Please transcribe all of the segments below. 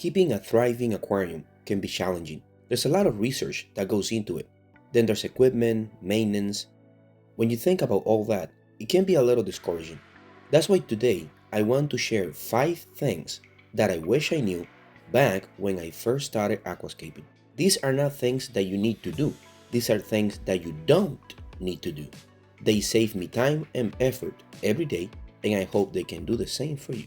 Keeping a thriving aquarium can be challenging. There's a lot of research that goes into it. Then there's equipment, maintenance. When you think about all that, it can be a little discouraging. That's why today I want to share 5 things that I wish I knew back when I first started aquascaping. These are not things that you need to do. These are things that you don't need to do. They save me time and effort every day, and I hope they can do the same for you.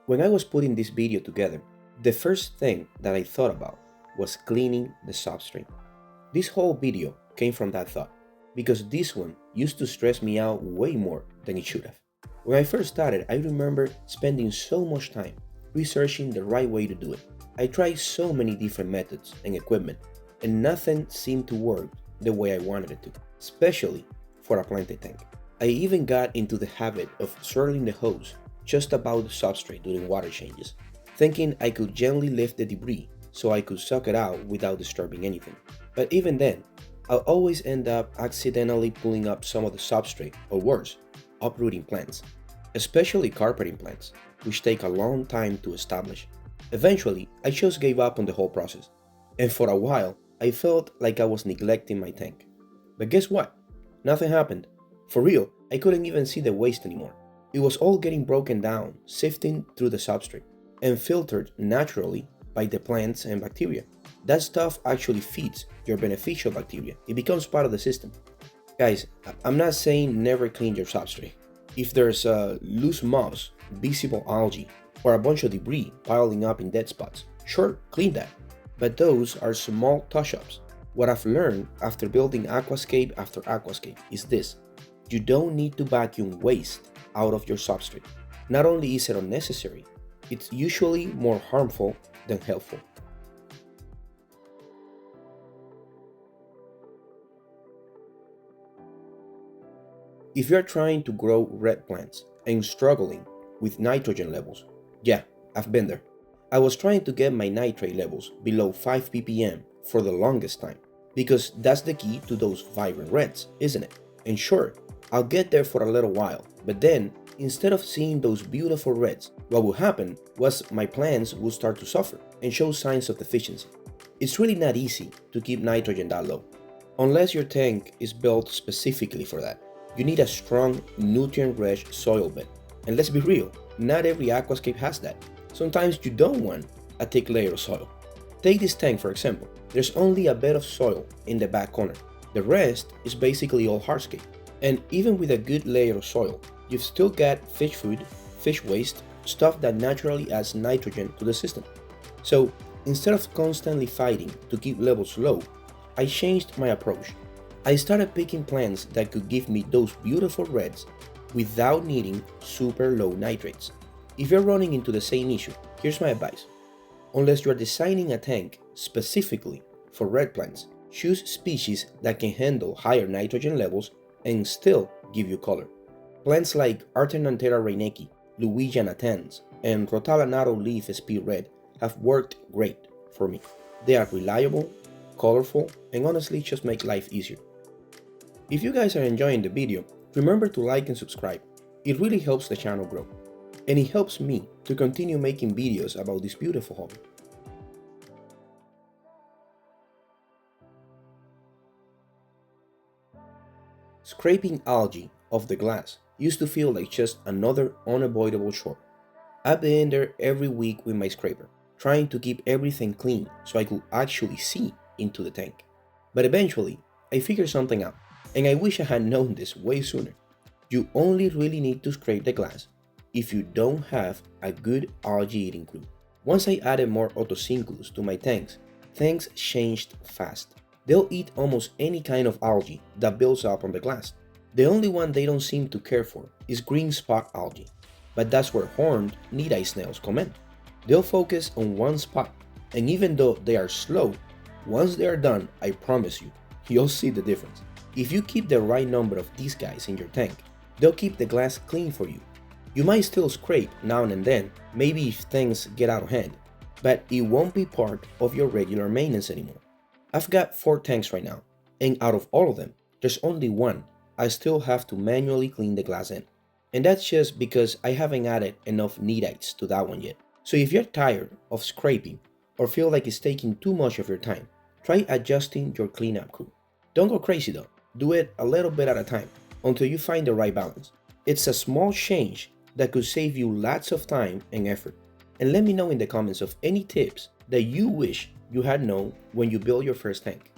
When I was putting this video together, the first thing that I thought about was cleaning the substrate. This whole video came from that thought, because this one used to stress me out way more than it should have. When I first started, I remember spending so much time researching the right way to do it. I tried so many different methods and equipment, and nothing seemed to work the way I wanted it to, especially for a planted tank. I even got into the habit of swirling the hose just above the substrate during water changes, thinking I could gently lift the debris so I could suck it out without disturbing anything. But even then, I'll always end up accidentally pulling up some of the substrate, or worse, uprooting plants, especially carpeting plants, which take a long time to establish. Eventually, I just gave up on the whole process, and for a while, I felt like I was neglecting my tank. But guess what? Nothing happened. For real, I couldn't even see the waste anymore. It was all getting broken down, sifting through the substrate, and filtered naturally by the plants and bacteria. That stuff actually feeds your beneficial bacteria. It becomes part of the system. Guys, I'm not saying never clean your substrate. If there's loose moss, visible algae, or a bunch of debris piling up in dead spots, sure, clean that. But those are small touch-ups. What I've learned after building aquascape after aquascape is this: you don't need to vacuum waste out of your substrate. Not only is it unnecessary, it's usually more harmful than helpful. If you're trying to grow red plants and struggling with nitrogen levels, yeah, I've been there. I was trying to get my nitrate levels below 5 ppm for the longest time, because that's the key to those vibrant reds, isn't it? And sure, I'll get there for a little while, but then, instead of seeing those beautiful reds, what would happen was my plants would start to suffer and show signs of deficiency. It's really not easy to keep nitrogen that low, unless your tank is built specifically for that. You need a strong, nutrient-rich soil bed. And let's be real, not every aquascape has that. Sometimes you don't want a thick layer of soil. Take this tank for example. There's only a bed of soil in the back corner. The rest is basically all hardscape. And even with a good layer of soil, you've still got fish food, fish waste, stuff that naturally adds nitrogen to the system. So instead of constantly fighting to keep levels low, I changed my approach. I started picking plants that could give me those beautiful reds without needing super low nitrates. If you're running into the same issue, here's my advice. Unless you're designing a tank specifically for red plants, choose species that can handle higher nitrogen levels and still give you color. Plants like Artenanthera reinecki, Luigia natans, and Rotala narrow leaf speed red have worked great for me. They are reliable, colorful, and honestly just make life easier. If you guys are enjoying the video, remember to like and subscribe. It really helps the channel grow, and it helps me to continue making videos about this beautiful hobby. Scraping algae off the glass used to feel like just another unavoidable chore. I've been there every week with my scraper, trying to keep everything clean so I could actually see into the tank. But eventually, I figured something out, and I wish I had known this way sooner. You only really need to scrape the glass if you don't have a good algae-eating crew. Once I added more Otocinclus to my tanks, things changed fast. They'll eat almost any kind of algae that builds up on the glass. The only one they don't seem to care for is green spot algae, but that's where horned need-eye snails come in. They'll focus on one spot, and even though they are slow, once they are done, I promise you, you'll see the difference. If you keep the right number of these guys in your tank, they'll keep the glass clean for you. You might still scrape now and then, maybe if things get out of hand, but it won't be part of your regular maintenance anymore. I've got 4 tanks right now, and out of all of them, there's only one I still have to manually clean the glass end. And that's just because I haven't added enough nitites to that one yet. So if you're tired of scraping or feel like it's taking too much of your time, try adjusting your cleanup crew. Don't go crazy though, do it a little bit at a time until you find the right balance. It's a small change that could save you lots of time and effort. And let me know in the comments of any tips that you wish you had known when you built your first tank.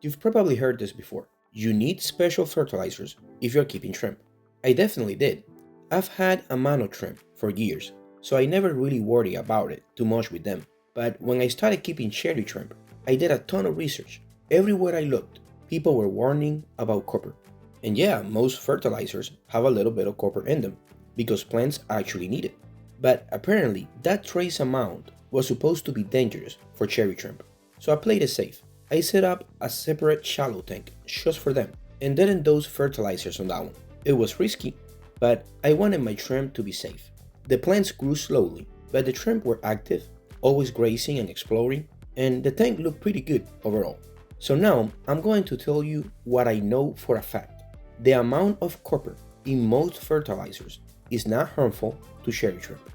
You've probably heard this before. You need special fertilizers if you're keeping shrimp. I definitely did. I've had a mano shrimp for years, so I never really worried about it too much with them. But when I started keeping cherry shrimp, I did a ton of research. Everywhere I looked, people were warning about copper. And yeah, most fertilizers have a little bit of copper in them, because plants actually need it. But apparently, that trace amount was supposed to be dangerous for cherry shrimp. So I played it safe. I set up a separate shallow tank just for them, and didn't dose fertilizers on that one. It was risky, but I wanted my shrimp to be safe. The plants grew slowly, but the shrimp were active, always grazing and exploring, and the tank looked pretty good overall. So now I'm going to tell you what I know for a fact. The amount of copper in most fertilizers is not harmful to cherry shrimp.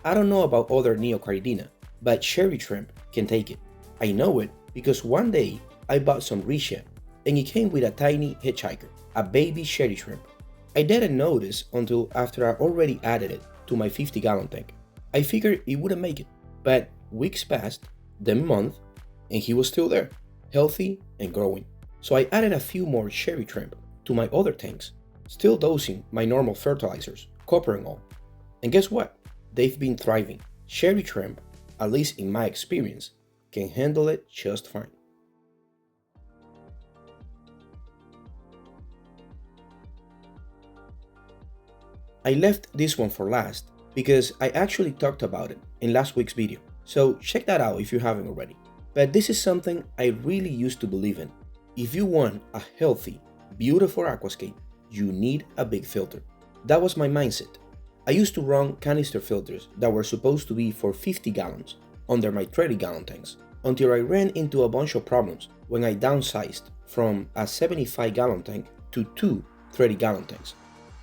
I don't know about other Neocaridina, but cherry shrimp can take it. I know it because one day I bought some Risha and it came with a tiny hitchhiker, a baby cherry shrimp. I didn't notice until after I already added it to my 50-gallon tank. I figured it wouldn't make it, but weeks passed, then a month, and he was still there, healthy and growing. So I added a few more cherry shrimp to my other tanks, still dosing my normal fertilizers, copper and all. And guess what? They've been thriving. Cherry shrimp, at least in my experience, can handle it just fine. I left this one for last because I actually talked about it in last week's video, so check that out if you haven't already. But this is something I really used to believe in. If you want a healthy, beautiful aquascape, you need a big filter. That was my mindset. I used to run canister filters that were supposed to be for 50 gallons under my 30-gallon tanks, until I ran into a bunch of problems when I downsized from a 75-gallon tank to two 30-gallon tanks.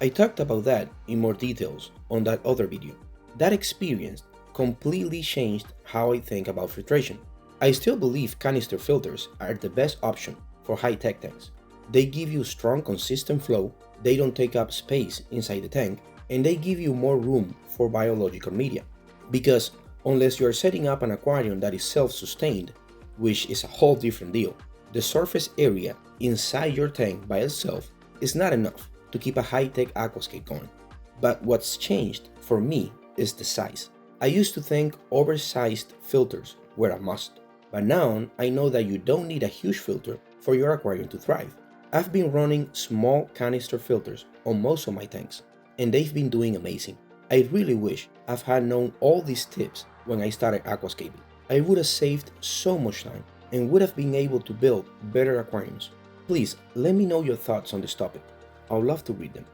I talked about that in more details on that other video. That experience completely changed how I think about filtration. I still believe canister filters are the best option for high-tech tanks. They give you strong, consistent flow, they don't take up space inside the tank, and they give you more room for biological media. Because unless you are setting up an aquarium that is self-sustained, which is a whole different deal, the surface area inside your tank by itself is not enough to keep a high-tech aquascape going. But what's changed for me is the size. I used to think oversized filters were a must, but now I know that you don't need a huge filter for your aquarium to thrive. I've been running small canister filters on most of my tanks, and they've been doing amazing. I really wish I've had known all these tips when I started aquascaping. I would have saved so much time and would have been able to build better aquariums. Please let me know your thoughts on this topic. I would love to read them.